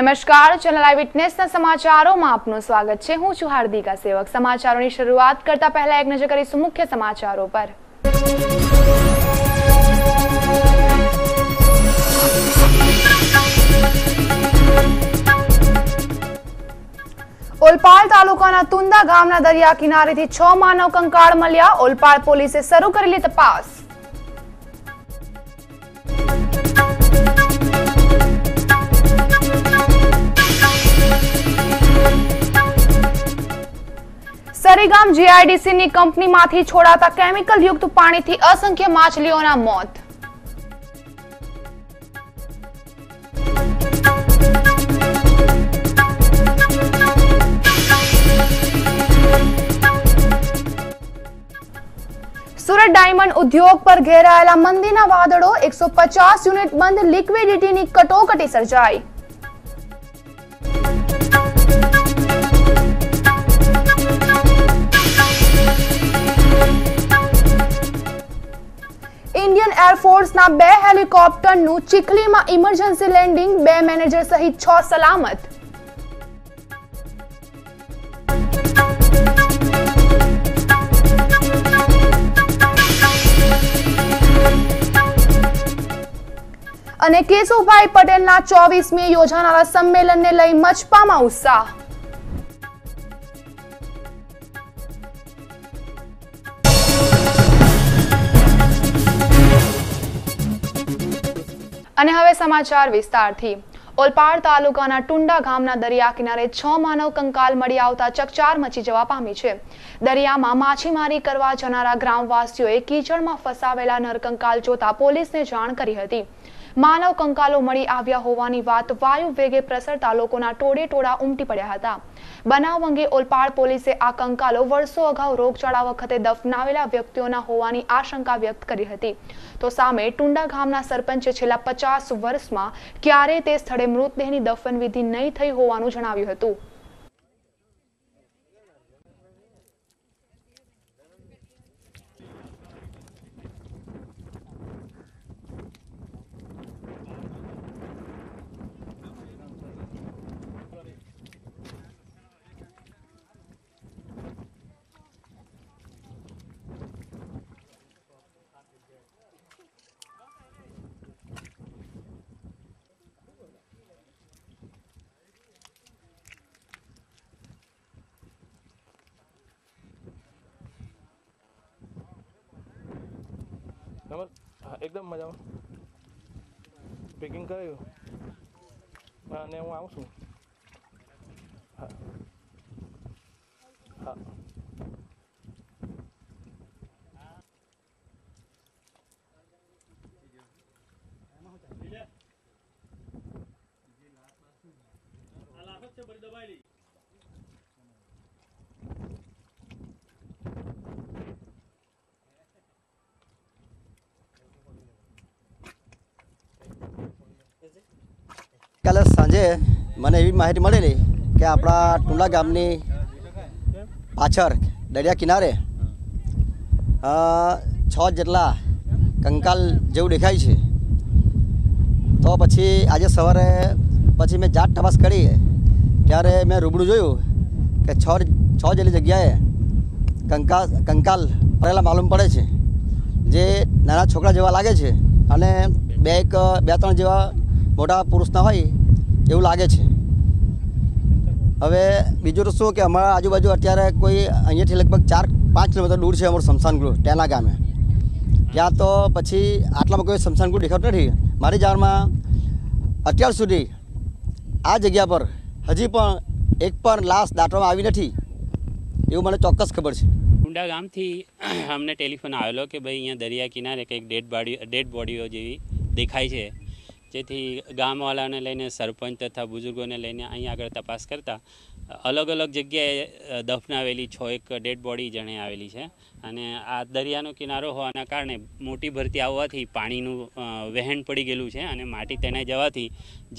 નમસ્કાર, ચેનલ આઈ વિટનેસના સમાચારોમાં આપનું સ્વાગત છે। હું છું હાર્દિકા સેવક। સમાચારોની શરૂઆત કરતા પહેલા એક નજર કરીશું મુખ્ય સમાચારો પર। ઓલપાડ તાલુકાના તુંદા ગામના દરિયા કિનારેથી 6 માનવ કંકાળ મળ્યા। ઓલપાડ પોલીસે શરૂ કરેલી તપાસ। સરીગામ જીઆઈડીસીની કંપનીમાંથી છોડાતા કેમિકલ યુક્ત પાણીથી અસંખ્ય માછલીઓના મોત। સુરત ડાયમંડ ઉદ્યોગ પર ઘેરાયેલા મંદીના વાદળો, 150 યુનિટ બંધ, લિક્વિડિટીની કટોકટી સર્જાઈ। ઇન્ડિયન એરફોર્સના 2 હેલિકોપ્ટરનું ચીખલીમાં ઇમરજન્સી લેન્ડિંગ, 2 મેનેજર સહિત 6 સલામત। અને કેશુભાઈ પટેલના 24મી યોજાનારા સંમેલનને લઈ મચપામાં ઉત્સાહ। અને હવે સમાચાર વિસ્તારથી। ઓલપાડ તાલુકાના ટુંડા ગામના દરિયા કિનારે 6 માનવ કંકાલ મળી આવતા ચકચાર મચી જવા પામી છે। દરિયામાં માછીમારી કરવા જનારા ગ્રામવાસીઓએ કીચડમાં ફસાવેલા નરકંકાલ જોતા પોલીસને જાણ કરી હતી। માનવ કંકાલો મળી આવ્યા હોવાની વાત વાયુ વેગે પ્રસરતા લોકોના ટોળે-ટોળા ઉમટી પડ્યા હતા। બનાવ અંગે ઓલપાડ પોલીસે આ કંકાલો વર્ષો અગાઉ રોગચાળા વખતે દફનાવેલા વ્યક્તિઓના હોવાની આશંકા વ્યક્ત કરી હતી। તો સામે ટુંડા ગામના સરપંચે છેલ્લા 50 વર્ષમાં ક્યારેય તે સ્થળે મૃતદેહની દફનવિધિ નહીં થઈ હોવાનું જણાવ્યું હતું। एकदम मजाમાં પેકિંગ કરાયું અને હું આવું છું। હા હા કાલે સાંજે મને એવી માહિતી મળેલી કે આપણા ટુંડા ગામની પાછળ દરિયા કિનારે 6 જેટલા કંકાલ જેવું દેખાય છે। તો પછી આજે સવારે પછી મેં જાત તપાસ કરી ત્યારે મેં રૂબરૂ જોયું કે 6 જેટલી જગ્યાએ કંકાલ પડેલા માલુમ પડે છે, જે નાના છોકરા જેવા લાગે છે અને 2-3 જેવા મોટા પુરુષના હોય એવું લાગે છે। હવે બીજું તો શું કે અમારા આજુબાજુ અત્યારે કોઈ અહીંયાથી લગભગ 4-5 કિલોમીટર દૂર છે અમારું સ્મશાન ગૃહ ટેના ગામે। ત્યાં તો પછી આટલામાં કોઈ સ્મશાન ગૃહ દેખાતું નથી। મારી જાણમાં અત્યાર સુધી આ જગ્યા પર હજી પણ એક પણ લાશ દાટવામાં આવી નથી એવું મને ચોક્કસ ખબર છે। ટુંડા ગામથી અમને ટેલિફોન આવેલો કે ભાઈ અહીંયા દરિયા કિનારે કંઈક ડેડ બોડીઓ જેવી દેખાય છે, જેથી ગામવાળાને લઈને સરપંચ તથા બુઝુર્ગોને લઈને અહીં આગળ તપાસ કરતાં અલગ અલગ જગ્યાએ દફનાવેલી 6 એક ડેડ બોડી જણે આવેલી છે। અને આ દરિયાનો કિનારો હોવાના કારણે મોટી ભરતી આવવાથી પાણીનું વહેણ પડી ગયેલું છે અને માટી તેના જવાથી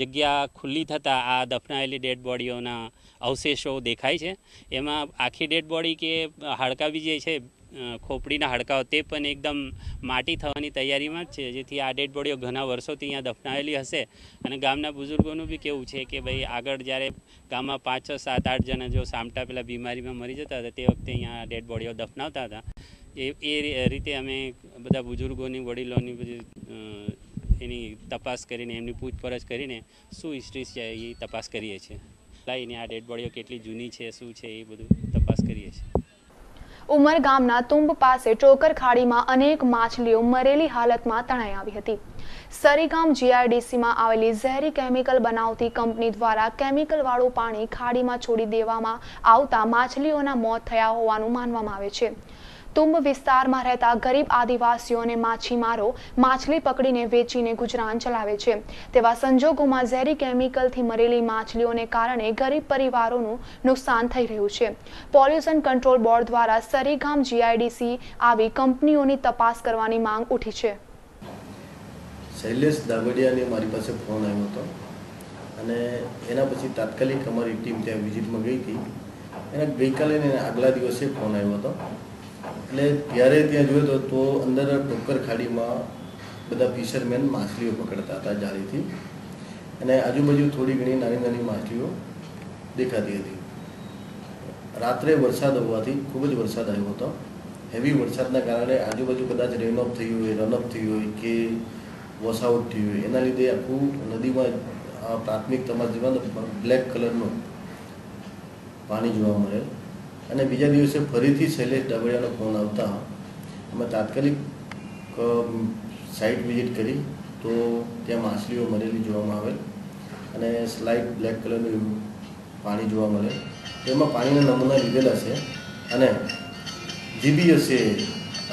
જગ્યા ખુલ્લી થતાં આ દફનાવેલી ડેડ બોડીઓના અવશેષો દેખાય છે। એમાં આખી ડેડ બોડી કે હાડકા બી જે છે ખોપડીના હાડકાઓ તે પણ એકદમ માટી થવાની તૈયારીમાં જ છે, જેથી આ ડેડ બોડીઓ ઘણા વર્ષોથી અહીંયા દફનાવેલી હશે. અને ગામના બુઝુર્ગોનું બી કેવું છે કે ભાઈ આગળ જ્યારે ગામમાં 5, 6, 7, 8 જણા જો સામટા પેલા બીમારીમાં મરી જતા હતા તે વખતે અહીંયા ડેડ બોડીઓ દફનાવતા હતા. એ રીતે અમે બધા બુઝુર્ગોની વડીલોની બધી એની તપાસ કરીને એમની પૂછપરછ કરીને શું હિસ્ટ્રી છે એ તપાસ કરીએ છીએ. લાવીને આ ડેડ બોડીઓ કેટલી જૂની છે શું છે એ બધું તપાસ કરીએ છીએ. ઉમર ગામના તુંબ પાસે ટોકર ખાડીમાં અનેક માછલીઓ મરેલી હાલતમાં તણાઈ આવી હતી. સરીગામ જીઆઈડીસીમાં આવેલી ઝેરી કેમિકલ બનાવતી કંપની દ્વારા કેમિકલવાળું પાણી ખાડીમાં છોડી દેવામાં આવતા માછલીઓના મોત થયા હોવાનું માનવામાં આવે છે. તુંબ વિસ્તારમાં રહેતા ગરીબ આદિવાસીઓ અને માછીમારો માછલી પકડીને વેચીને ગુજરાન ચલાવે છે. તેવા સંજોગોમાં ઝેરી કેમિકલથી મરેલી માછલીઓને કારણે ગરીબ પરિવારોનું નુકસાન થઈ રહ્યું છે. પોલ્યુશન કંટ્રોલ બોર્ડ દ્વારા સરીગામ જીઆઈડીસી આવી કંપનીઓની તપાસ કરવાની માંગ ઉઠી છે. શૈલેષ દાગડિયાને મારી પાસે ફોન આવ્યો હતો અને એના પછી તાત્કાલિક અમારી ટીમ ત્યાં વિઝિટમાં ગઈ હતી. એના ગઈકાલે ને આગલા દિવસે ફોન આવ્યો હતો. એટલે ત્યારે ત્યાં જોયો તો અંદર ટોકર ખાડીમાં બધા ફિશરમેન માછલીઓ પકડતા હતા જાળીથી, અને આજુબાજુ થોડી ઘણી નાની નાની માછલીઓ દેખાતી હતી. રાત્રે વરસાદ હોવાથી ખૂબ જ વરસાદ આવ્યો હતો. હેવી વરસાદના કારણે આજુબાજુ કદાચ રેનઓફ થઈ હોય, રનઅપ થઈ હોય કે વોશઆઉટ થઈ હોય, એના લીધે આખું નદીમાં પ્રાથમિક તપાસમાં બ્લેક કલરનું પાણી જોવા મળે. અને બીજા દિવસે ફરીથી શૈલેષ દાગડિયાનો ફોન આવતા અમે તાત્કાલિક સાઇટ વિઝિટ કરી તો ત્યાં માછલીઓ મરેલી જોવામાં આવેલ અને સ્લાઇટ બ્લેક કલરનું પાણી જોવા મળે. તેમાં પાણીના નમૂના લીધેલા છે અને જે બી હશે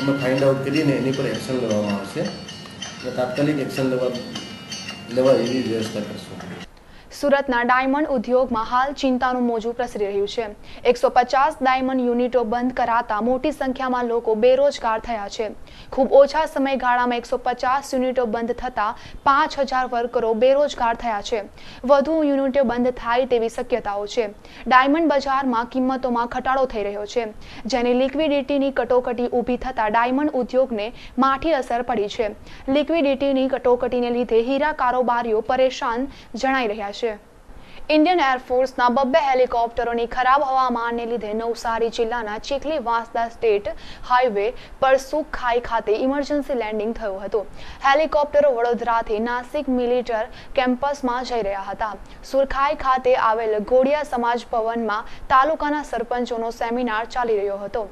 અમે ફાઇન્ડ આઉટ કરીને એની પર એક્શન લેવામાં આવશે અને તાત્કાલિક એક્શન લેવા એવી વ્યવસ્થા કરશું. સુરતના ડાયમંડ ઉદ્યોગમાં હાલ ચિંતાનું મોજું પ્રસરી રહ્યું છે. 150 ડાયમંડ યુનિટો બંધ કરાતા મોટી સંખ્યામાં લોકો બેરોજગાર થયા છે. ખૂબ ઓછા સમયગાળામાં 150 યુનિટો બંધ થતા 5000 વર્કરો બેરોજગાર થયા છે. વધુ યુનિટો બંધ થાય તેવી શક્યતાઓ છે. ડાયમંડ બજારમાં કિંમતોમાં ઘટાડો થઈ રહ્યો છે, જેની લિક્વિડિટીની કટોકટી ઊભી થતા ડાયમંડ ઉદ્યોગને માઠી અસર પડી છે. લિક્વિડિટીની કટોકટીને લીધે હીરા કારોબારીઓ પરેશાન જણાઈ રહ્યા છે. ઇન્ડિયન એરફોર્સના 2 હેલિકોપ્ટરોની ખરાબ હવામાનને લીધે નવસારી જિલ્લાના ચીખલી વાંસદા સ્ટેટ હાઈવે પર સુખખાઈ ખાતે ઇમરજન્સી લેન્ડિંગ થયું હતું. હેલિકોપ્ટરો વડોદરાથી નાસિક મિલિટર કેમ્પસમાં જઈ રહ્યા હતા. સુરખાઈ ખાતે આવેલ ગોડિયા સમાજ ભવનમાં તાલુકાના સરપંચોનો સેમિનાર ચાલી રહ્યો હતો.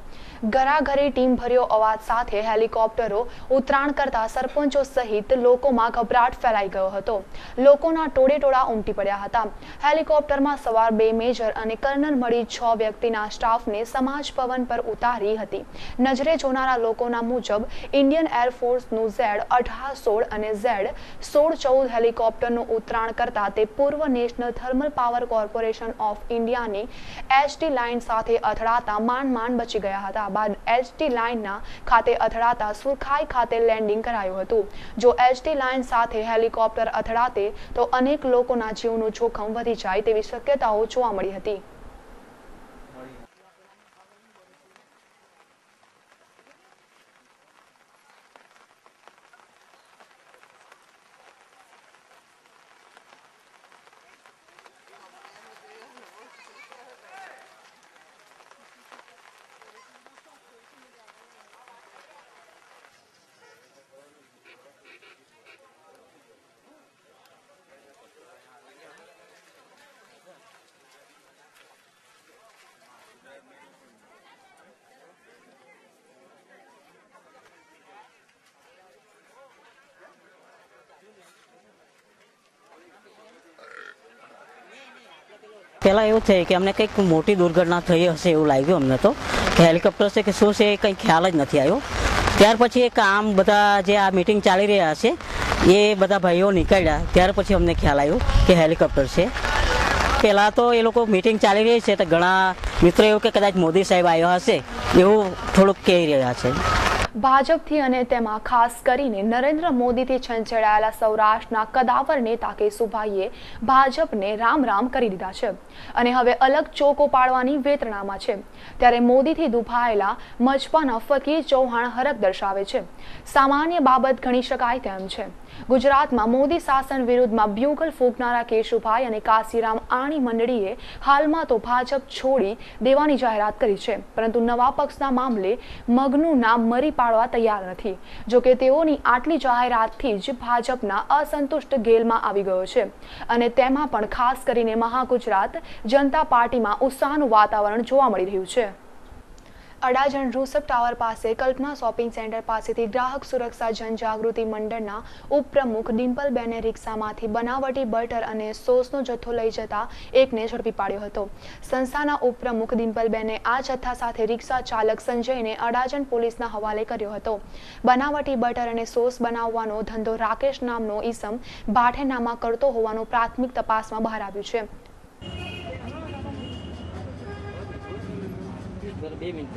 ઘરાઘરી ટીમ ભર્યો અવાજ સાથે હેલિકોપ્ટરો ઉતરાણ કરતા સરપંચો સહિત લોકોમાં ગભરાટ ફેલાઈ ગયો હતો. લોકોના ટોળેટોળા ઉમટી પડ્યા હતા. હેલિકોપ્ટરમાં સવાર 2 મેજર અને કર્નલ મળી 6 વ્યક્તિના સ્ટાફને સમાજ ભવન પર ઉતારી હતી. નજરે જોનારા લોકોના મુજબ ઇન્ડિયન એરફોર્સનું Z-18-16 અને Z-16-14 હેલિકોપ્ટરનું ઉતરાણ કરતા તે પૂર્વ national thermal power corporation of ઇન્ડિયાની HT લાઇન સાથે અથડાતા માંડ બચી ગયા હતા. બાદ HT લાઇનના ખાતે અથડાતા સુરખાઈ ખાતે લેન્ડિંગ કરાયું હતું. જો HT લાઇન સાથે હેલિકોપ્ટર અથડાતે તો અનેક લોકોના જીવનું જોખમ વધી જાય તેવી શક્યતાઓ જોવા મળી હતી. પહેલાં એવું થયું કે અમને કંઈક મોટી દુર્ઘટના થઈ હશે એવું લાગ્યું અમને તો, કે હેલિકોપ્ટર છે કે શું છે એ કંઈ ખ્યાલ જ નથી આવ્યો. ત્યાર પછી એક આમ બધા જે આ મિટિંગ ચાલી રહ્યા છે એ બધા ભાઈઓ નીકળ્યા, ત્યાર પછી અમને ખ્યાલ આવ્યો કે હેલિકોપ્ટર છે. પહેલાં તો એ લોકો મિટિંગ ચાલી રહી છે તો ઘણા મિત્રો એવું કે કદાચ મોદી સાહેબ આવ્યા હશે એવું થોડુંક કહી રહ્યા છે. ભાજપથી અને તેમાં ખાસ કરીને નરેન્દ્ર મોદીથી છંછેડાયેલા સૌરાષ્ટ્રના કદાવર નેતા કેશુભાઈએ ભાજપને રામ કરી દીધા છે અને હવે અલગ ચોકો પાડવાની વેતરણામાં છે. ત્યારે મોદીથી દુભાયેલા મજપાના ફકીર ચૌહાણ હરખ દર્શાવે છે. સામાન્ય બાબત ગણી શકાય તેમ છે. ગુજરાતમાં મોદી શાસન વિરુદ્ધમાં બ્યુગલ ફૂંકનારા કેશુભાઈ અને કાશીરામ આણી મંડળીએ હાલમાં તો ભાજપ છોડી દેવાની જાહેરાત કરી છે, પરંતુ નવા પક્ષના મામલે મગનું નામ મરી પાડવા તૈયાર નથી. જોકે તેઓની આટલી જાહેરાતથી જ ભાજપના અસંતુષ્ટ ગેલમાં આવી ગયો છે અને તેમાં પણ ખાસ કરીને મહાગુજરાત જનતા પાર્ટીમાં ઉત્સાહનું વાતાવરણ જોવા મળી રહ્યું છે. અડાજણ રૂસપ ટાવર પાસે કલ્પના શોપિંગ સેન્ટર પાસેથી ગ્રાહક સુરક્ષા જનજાગૃતિ મંડળના ઉપપ્રમુખ ડિમ્પલબેને રિક્ષામાંથી બનાવટી બટર અને સોસનો જથ્થો લઈ જતા એકને ઝડપી પાડ્યો હતો. સંસ્થાના ઉપપ્રમુખ ડિમ્પલબેને આ જથ્થા સાથે રિક્ષા ચાલક સંજયને અડાજણ પોલીસના હવાલે કર્યો હતો. બનાવટી બટર અને સોસ બનાવવાનો ધંધો રાકેશ નામનો ઈસમ ભાઠેનામાં કરતો હોવાનું પ્રાથમિક તપાસમાં બહાર આવ્યું છે. 2 મિનિટ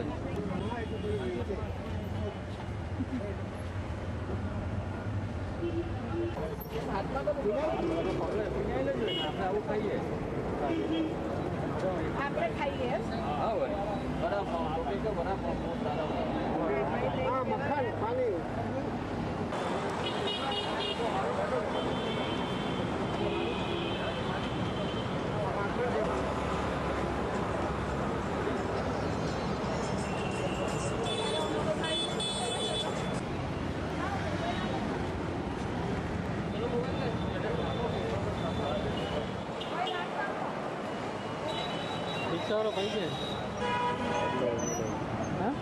રિક્ષાવાળો ભાઈ છે. હા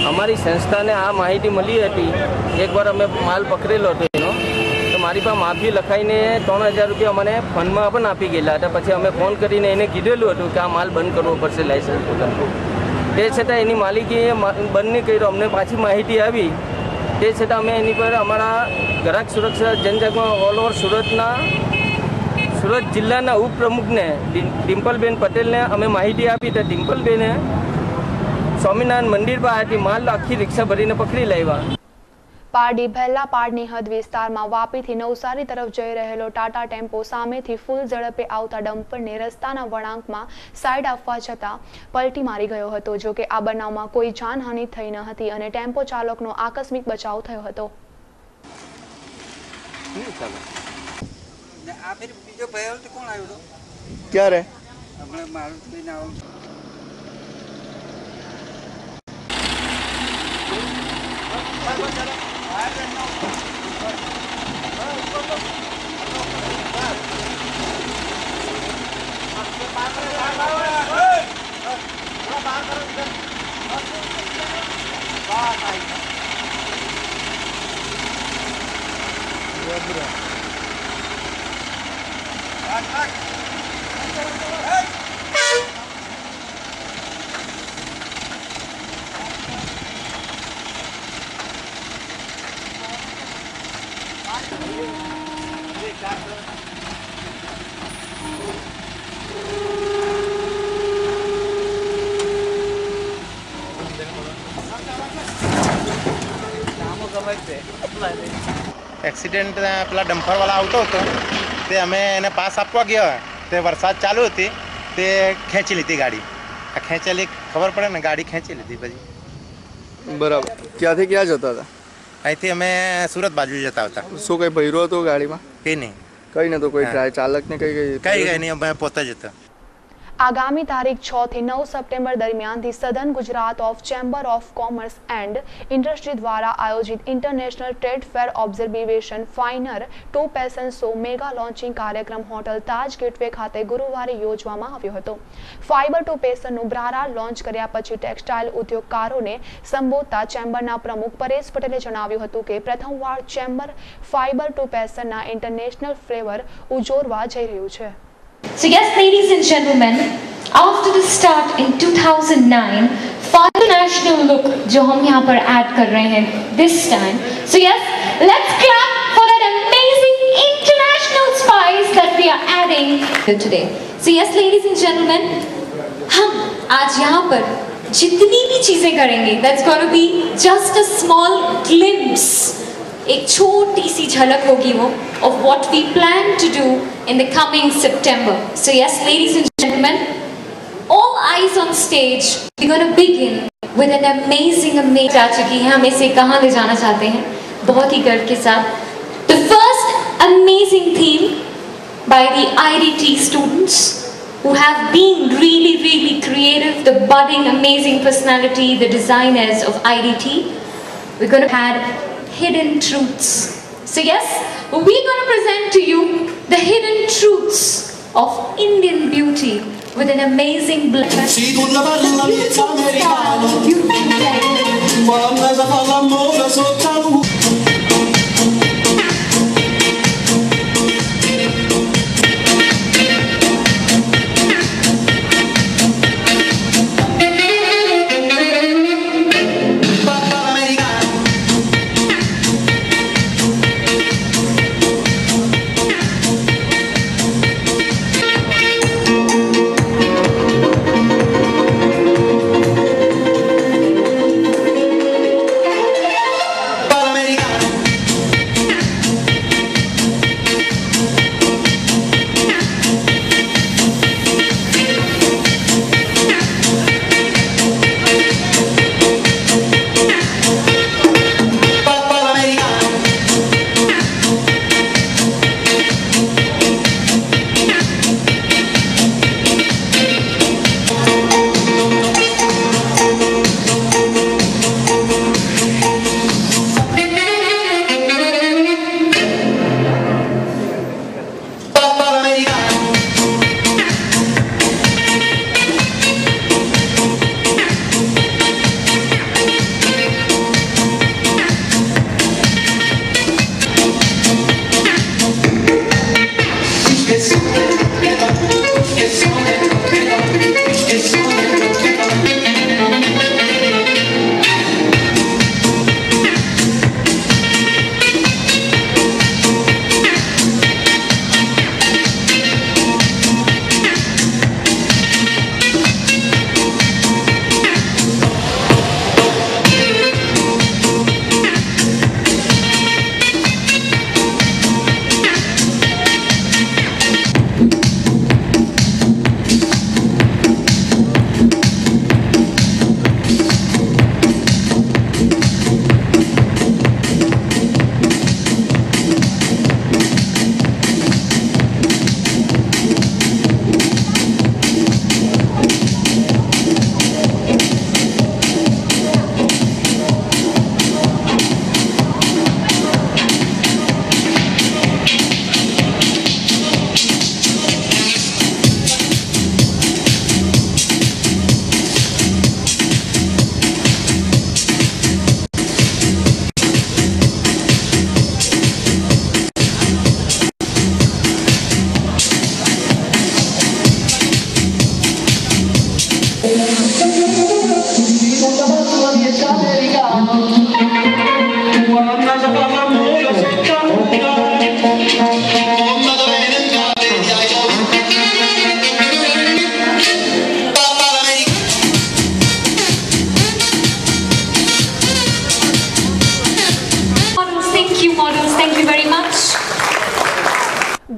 અમારી સંસ્થાને આ માહિતી મળી હતી. એકવાર અમે માલ પકડેલો હતો એનો, તો મારી પાસે માફી લખાઈને 3000 રૂપિયા મને ફંડમાં પણ આપી ગયેલા હતા. પછી અમે ફોન કરીને એને કીધેલું હતું કે આ માલ બંધ કરવો પડશે લાયસન્સ વગર. તે છતાં એની માલિકીએ બંધ નહીં કર્યો. અમને પાછી માહિતી આવી, તે છતાં અમે એની પર અમારા ગ્રાહક સુરક્ષા જનજાગૃતિ ઓલ ઓવર સુરત જિલ્લાના ઉપપ્રમુખને ડિમ્પલબેન પટેલને અમે માહિતી આપી. તો ડિમ્પલબેને સ્વામિનારાયણ મંદિર પાસેથી માલ આખી રિક્ષા ભરીને પકડી લાવ્યા. પારડી ભેલ્લાપાડની હદ વિસ્તારમાં વાપીથી નવસારી તરફ જઈ રહેલો ટાટા ટેમ્પો સામેથી ફૂલ ઝડપે આવતા ડમ્પરને રસ્તાના વળાંકમાં સાઈડ આપવા જતાં પલટી મારી ગયો હતો. જોકે આ બનાવમાં કોઈ જાનહાનિ થઈ ન હતી અને ટેમ્પો ચાલકનો આકસ્મિક બચાવ થયો હતો. ક્યારે એક્સિડન્ટ પેલા ડમ્પરવાળા આવતો હતો તે અમે એને પાસ આપવા ગયા, તે વરસાદ ચાલુ હતી તે ખેંચી લીધી ગાડી. આ ખેંચેલી ખબર પડે ને, ગાડી ખેંચી લીધી પછી. બરાબર. ક્યાંથી ક્યાં જતા હતા? અહીંથી અમે સુરત બાજુ જતા હતા. શું કઈ ભર્યો હતો ગાડીમાં? કંઈ નહીં. કઈ નતો કોઈ ચાલકને કઈ નહીં, અમે પોતે જ હતા. આગામી તારીખ 6 થી 9 સપ્ટેમ્બર દરમિયાનથી સધન Gujarat of chamber of commerce and industry દ્વારા આયોજિત international trade fair observation finer 2 passion show mega launching કાર્યક્રમ હોટલ તાજ ગેટવે ખાતે ગુરુવારે યોજવામાં આવ્યો હતો. ફાઇબર 2 પેશનનું બ્રારા લોન્ચ કર્યા પછી ટેક્સટાઇલ ઉદ્યોગકારોને સંબોધતા ચેમ્બરના પ્રમુખ પરેશ પટેલે જણાવ્યું હતું કે પ્રથમવાર ચેમ્બર ફાઇબર 2 પેશનના ઇન્ટરનેશનલ ફ્લેવર ઉજોરવા જઈ રહ્યું છે. So yes, ladies and gentlemen, after the start in 2009, international look जो हम यहाँ पर ऐड कर रहे हैं this time. So yes, let's clap for that amazing international spice that we are adding here today. So yes, ladies and gentlemen, हम आज यहाँ पर जितनी भी चीजें करेंगे, that's going to be just a small glimpse, एक छोटी सी झलक होगी वो of what we plan to do in the coming September. So yes, ladies and gentlemen, all eyes on stage. We're going to begin with an amazing जा चुकी है, हम इसे कहाँ ले जाना चाहते हैं बहुत ही गर्व के साथ. The first amazing theme by the IDT students who have been really creative, the budding amazing personality, the designers of IDT. We're going to add hidden truths. So yes, we're going to present to you the hidden truths of Indian beauty with an amazing blend.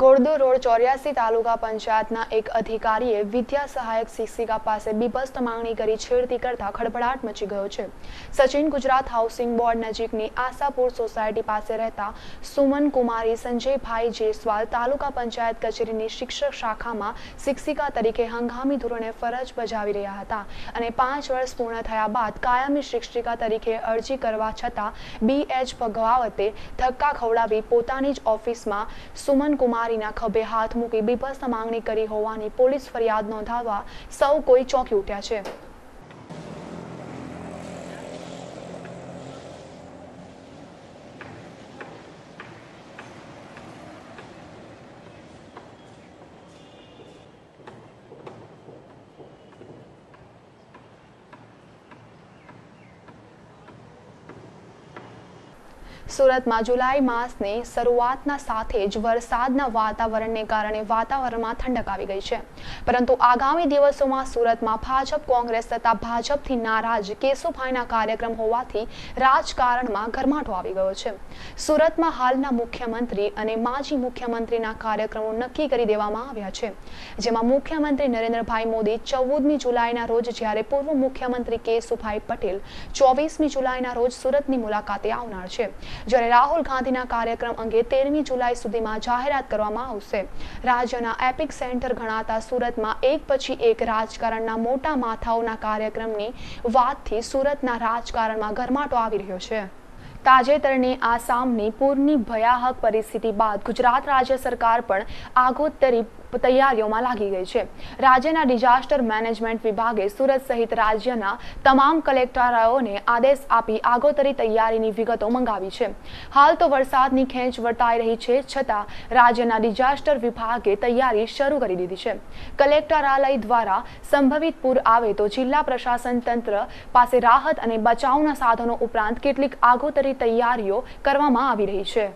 ગોરદો road 84 તાલુકા પંચાયતના એક અધિકારીએ વિદ્યા સહાયક શિક્ષિકા પાસે બીભત્સ માંગણી કરી છેડતી કરતા ખળભળાટ મચી ગયો છે. સચિન ગુજરાત હાઉસિંગ બોર્ડ નજીકની આશાપુર સોસાયટી પાસે રહેતા સુમન કુમારી સંજયભાઈ જયસ્વાલ તાલુકા પંચાયત કચેરીની શિક્ષક શાખામાં શિક્ષિકા તરીકે હંગામી ધોરણે ફરજ બજાવી રહ્યા હતા અને 5 વર્ષ પૂર્ણ થયા બાદ કાયમી શિક્ષિકા તરીકે અરજી કરવા છતાં BH ભગવાવતે ધક્કા ખવડાવી પોતાની જ ઓફિસમાં સુમન કુમારીના ખભે હાથ મૂકી બીભત્સ માંગણી કરી હોવાની પોલીસ ફરિયાદ નોંધાવવા સૌ કોઈ ચોંકી ઉઠ્યા છે. સુરતમાં જુલાઈ માસની શરૂઆતના સાથે જ વરસાદના વાતાવરણને કારણે વાતાવરણમાં ઠંડક આવી ગઈ છે, પરંતુ આગામી દિવસોમાં સુરતમાં ભાજપ કોંગ્રેસ તથા ભાજપથી નારાજ કેશુભાઈના કાર્યક્રમ હોવાથી રાજકારણમાં ગરમાટો આવી ગયો છે. સુરતમાં હાલના મુખ્યમંત્રી અને માજી મુખ્યમંત્રીના કાર્યક્રમો નક્કી કરી દેવામાં આવ્યા છે, જેમાં મુખ્યમંત્રી નરેન્દ્રભાઈ મોદી 14મી જુલાઈના રોજ જ્યારે પૂર્વ મુખ્યમંત્રી કેશુભાઈ પટેલ 24મી જુલાઈના રોજ સુરતની મુલાકાતે આવનાર છે, જ્યારે રાહુલ ગાંધીના કાર્યક્રમ અંગે 13મી જુલાઈ સુધીમાં જાહેરાત કરવામાં આવશે. રાજ્યના એપિક સેન્ટર ગણાતા સુરતમાં એક પછી એક રાજકારણના મોટા માથાઓના કાર્યક્રમની વાતથી સુરતના રાજકારણમાં ગરમાટો આવી રહ્યો છે. તાજેતરની આસામની પૂરની ભયાનક પરિસ્થિતિ બાદ ગુજરાત રાજ્ય સરકાર પણ આગોતરી તૈયારીઓમાં લાગી ગઈ છે. રાજ્યના ડિઝાસ્ટર મેનેજમેન્ટ વિભાગે સુરત સહિત રાજ્યના તમામ કલેક્ટરોને આદેશ આપી આગોતરી તૈયારીની વિગતો મંગાવી છે. હાલ તો વરસાદની ખેંચ વર્તાઈ રહી છે, છતાં રાજ્યના ડિઝાસ્ટર વિભાગે તૈયારી શરૂ કરી દીધી છે. કલેક્ટરાલય દ્વારા સંભવિત પૂર આવે તો જિલ્લા પ્રશાસન તંત્ર પાસે રાહત અને બચાવના સાધનો ઉપરાંત કેટલીક આગોતરી તૈયારીઓ કરવામાં આવી રહી છે.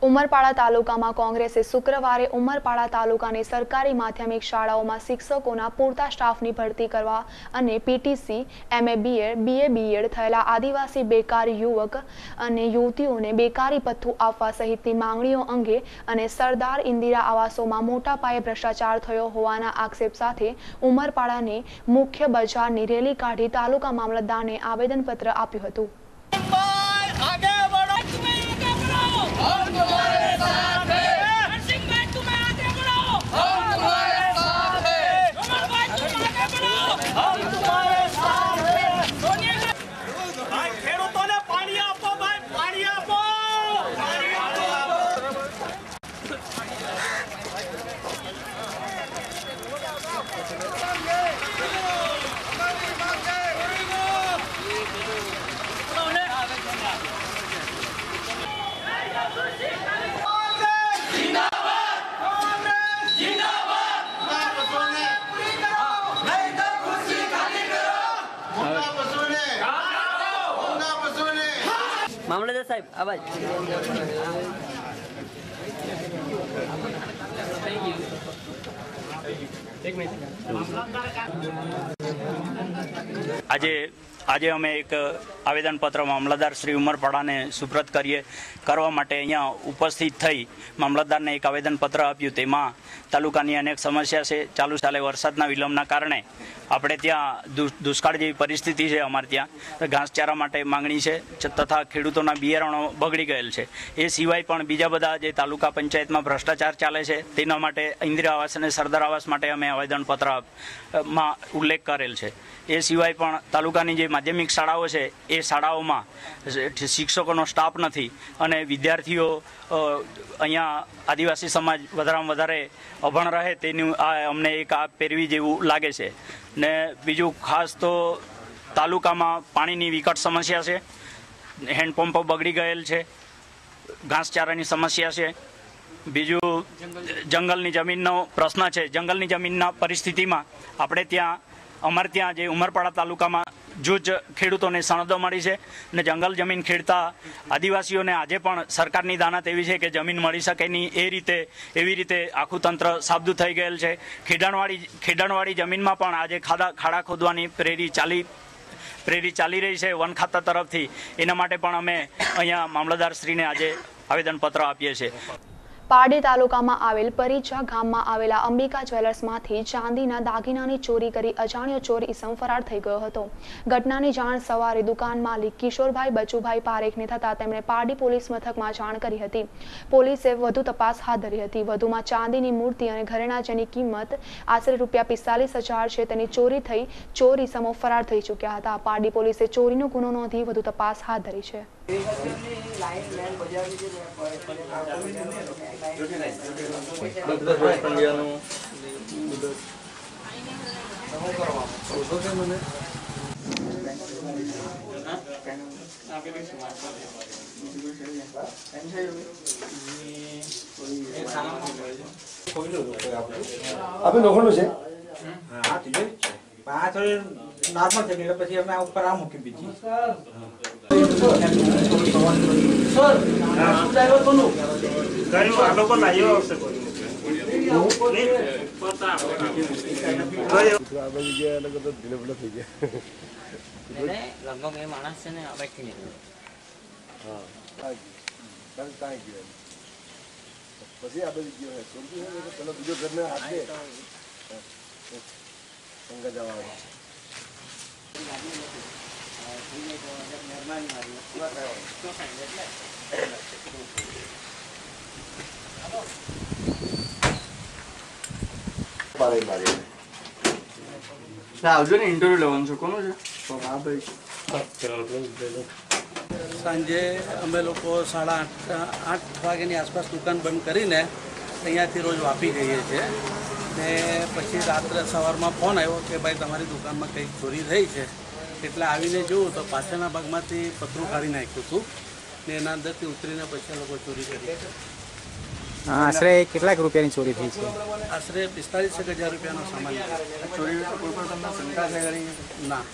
ઉમરપાડા તાલુકામાં કોંગ્રેસે શુક્રવારે ઉમરપાડા તાલુકાની સરકારી માધ્યમિક શાળાઓમાં શિક્ષકોના પૂરતા સ્ટાફની ભરતી કરવા અને PTC, MA BEd, BA BEd થયેલા આદિવાસી બેકાર યુવક અને યુવતીઓને બેકારી ભથ્થું આપવા સહિતની માંગણીઓ અંગે અને સરદાર ઇન્દિરા આવાસોમાં મોટા પાયે ભ્રષ્ટાચાર થયો હોવાના આક્ષેપ સાથે ઉમરપાડાની મુખ્ય બજારની રેલી કાઢી તાલુકા મામલતદારને આવેદનપત્ર આપ્યું હતું. મામલતદાર સાહેબ આવાજ આજે અમે એક આવેદનપત્ર મામલતદાર શ્રી ઉમરપાડાને સુપ્રત કરવા માટે અહીંયા ઉપસ્થિત થઈ મામલતદારને એક આવેદનપત્ર આપ્યું. તેમાં તાલુકાની અનેક સમસ્યા છે. ચાલુ સાલે વરસાદના વિલંબના કારણે આપણે ત્યાં દુષ્કાળ જેવી પરિસ્થિતિ છે. અમારે ત્યાં ઘાસચારા માટે માંગણી છે તથા ખેડૂતોના બિયારણો બગડી ગયેલ છે. એ સિવાય પણ બીજા બધા જે તાલુકા પંચાયતમાં ભ્રષ્ટાચાર ચાલે છે તેના માટે ઇન્દિરા આવાસ અને સરદાર આવાસ માટે અમે આવેદનપત્રમાં ઉલ્લેખ કરેલ છે. એ સિવાય પણ તાલુકાની જે માધ્યમિક શાળાઓ છે એ શાળાઓમાં શિક્ષકોનો સ્ટાફ નથી અને વિદ્યાર્થીઓ અહીંયા આદિવાસી સમાજ વધારેમાં વધારે અભણ રહે તેનું અમને એક આ પેરવી જેવું લાગે છે. ને બીજું ખાસ તો તાલુકામાં પાણીની વિકટ સમસ્યા છે. હેન્ડપંપો બગડી ગયેલ છે. ઘાસચારાની સમસ્યા છે. બીજું જંગલની જમીનનો પ્રશ્ન છે. જંગલની જમીનના પરિસ્થિતિમાં અમારે ત્યાં જે ઉમરપાડા તાલુકામાં જૂજ ખેડૂતોને સનદો મળી છે ને જંગલ જમીન ખેડતા આદિવાસીઓને આજે પણ સરકારની દાનત એવી છે કે જમીન મળી શકે નહીં એવી રીતે આખું તંત્ર સાબદું થઈ ગયેલ છે. ખેડાણવાળી જમીનમાં પણ આજે ખાડા ખોદવાની પ્રેરી ચાલી રહી છે વન ખાતા તરફથી. એના માટે પણ અમે અહીંયા મામલતદારશ્રીને આજે આવેદનપત્ર આપીએ છીએ. પારડી તાલુકામાં આવેલ પરીચા ગામમાં આવેલા અંબિકા જ્વેલર્સમાંથી ચાંદીના દાગીનાની ચોરી કરી અજાણ્યો ચોર ઈસમ ફરાર થઈ ગયો હતો. ઘટનાની જાણ સવારે દુકાન માલિક કિશોરભાઈ બચુભાઈ પારેખને થતા તેમણે પારડી પોલીસ મથકમાં જાણ કરી હતી. પોલીસે વધુ તપાસ હાથ ધરી હતી. વધુમાં ચાંદીની મૂર્તિ અને ઘરેણા જેની કિંમત આશરે ₹45,000 છે તેની ચોરી થઈ ચોર ઈસમો ફરાર થઈ ચૂક્યા હતા. પારડી પોલીસે ચોરીનો ગુનો નોંધી વધુ તપાસ હાથ ધરી છે. આપણે લોખંડનું છે આ થોડી નોર્મલ છે એટલે પછી અમે ઉપર આ મૂકી બીજી આવજો ને ઇન્ટરવ્યુ લેવાનું છે કોનું છે સાંજે અમે લોકો 8:30 વાગ્યાની આસપાસ દુકાન બંધ કરીને અહીંયાથી રોજ વાપી જઈએ છીએ ને પછી રાત્રે સવારમાં ફોન આવ્યો કે ભાઈ તમારી દુકાનમાં કંઈક ચોરી થઈ છે એટલે આવીને જોયું તો પાછળના ભાગમાંથી પતરું કાઢી નાખ્યું હતું ને એના અંદરથી ઉતરીને પછી લોકો ચોરી કરી. આશરે કેટલાક રૂપિયાની ચોરી થઈ છે? આશરે 45,000 રૂપિયાનો સામાન. ચોરી કોઈ પણ તમને શંકા છે ના.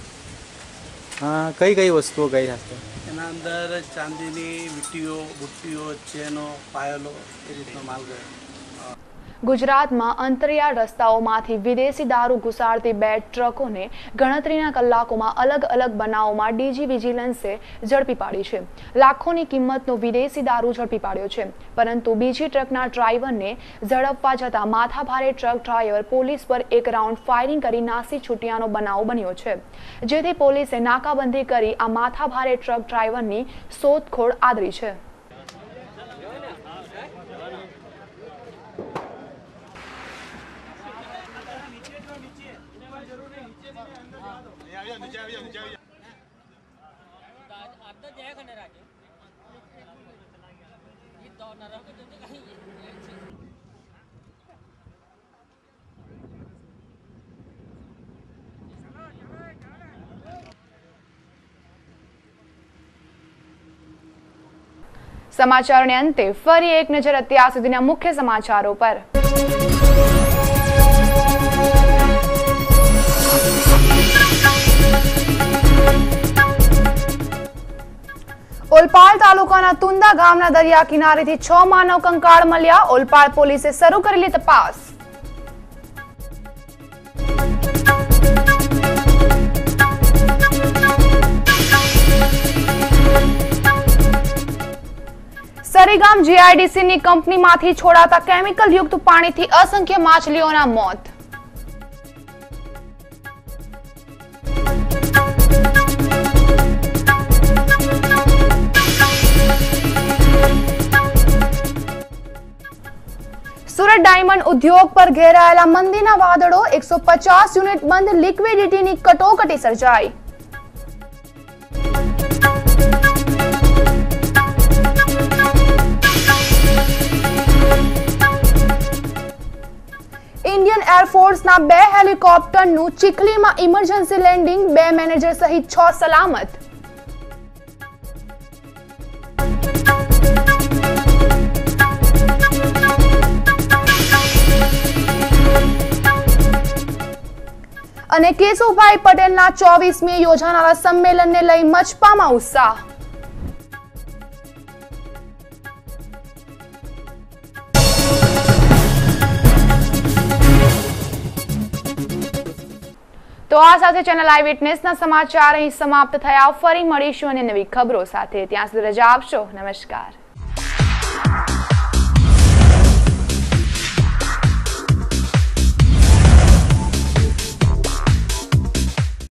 કઈ કઈ વસ્તુઓ ગઈ હશે? એના અંદર ચાંદીની વીંટીઓ, બુટ્ટીઓ, ચેનો, પાયલો એ રીતનો માલ ગયો. ગુજરાતમાં અંતરિયાળ રસ્તાઓમાંથી વિદેશી દારૂ ઘુસાડતી 2 ટ્રકોને ગણતરીના કલાકોમાં અલગ અલગ બનાવોમાં ડીજી વિજિલન્સે ઝડપી પાડી છે. લાખોની કિંમતનો વિદેશી દારૂ ઝડપી પાડ્યો છે, પરંતુ બીજી ટ્રકના ડ્રાઈવરને ઝડપવા જતાં માથાભારે ટ્રક ડ્રાઈવર પોલીસ પર એક રાઉન્ડ ફાયરિંગ કરી નાસી છૂટ્યાનો બનાવ બન્યો છે, જેથી પોલીસે નાકાબંધી કરી આ માથાભારે ટ્રક ડ્રાઈવરની શોધખોળ આદરી છે. સમાચારોને અંતે ફરી એક નજર અત્યાર સુધીના મુખ્ય સમાચારો પર. ઓલપાડ તાલુકાના તુંદા ગામના દરિયા કિનારેથી 6 માનવ કંકાળ મળ્યા. ઓલપાડ પોલીસે શરૂ કરેલી તપાસ. સરીગામ જીઆઈડીસીની કંપનીમાંથી છોડાતા કેમિકલ યુક્ત પાણીથી અસંખ્ય માછલીઓના મોત. સુરત ડાયમંડ ઉદ્યોગ પર ઘેરાયેલા મંદીના વાદળો, 150 યુનિટ બંધ, લિક્વિડિટીની કટોકટી સર્જાઈ. ઇન્ડિયન એરફોર્સના 2 હેલિકોપ્ટરનું ચીખલીમાં ઇમરજન્સી લેન્ડિંગ, 2 મેનેજર સહિત 6 સલામત. અને કેશુભાઈ પટેલના 24મી યોજાનારા સંમેલનને લઈ મચપામાં ઉત્સાહ. તો આ સાથે ચેનલ આઈ વિટનેસના સમાચાર અહીં સમાપ્ત થયા. ફરી મળીશું અને નવી ખબરો સાથે. ત્યાં સુધી રજા આપશો. નમસ્કાર.